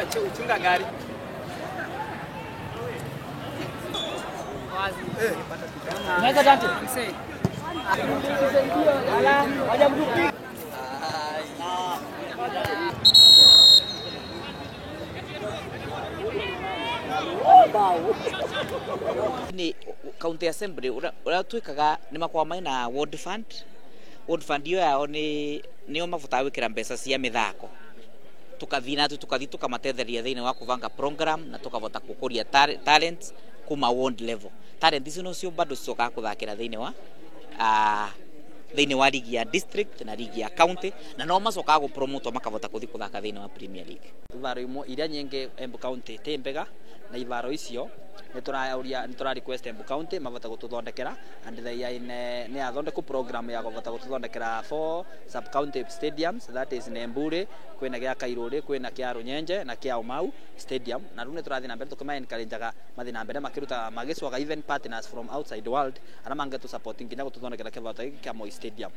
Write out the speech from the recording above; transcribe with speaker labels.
Speaker 1: chunga gari.
Speaker 2: Naweza dante. Ala, waja mdupi.
Speaker 3: Ni county assembly ura twikaga ni makwa maina ward fund. Ward fund yo yao ni mafuta wikira mbeca cia mithako. Tukathi tukamatetheria thiini wa kuvanga program na tukavota gukuria talent kuma ward level. Talent icio no cio bado cioka kuthakira thiini wa ligi ya district na ligi ya county na no macoka gu promote makavota kuthi kuthaka thiini wa Premier League. Ivaro imwe iria nyingi Embu County timbega na ivaro icio ni tura request Embu County mavota gututhondekera and they ni athondeku program ya kuvota gututhondekera 4 sub county stadiums, that is Nembure, kwina gia Kairuri, kwina kia Runyenje na kia Umau stadium, na rune turathi na mbere tukima encourage mathi na mbere makiruta magicwaga even partners from outside world ana mangetu supporting kinya gututhondekera kivota giki kia Moi stadium.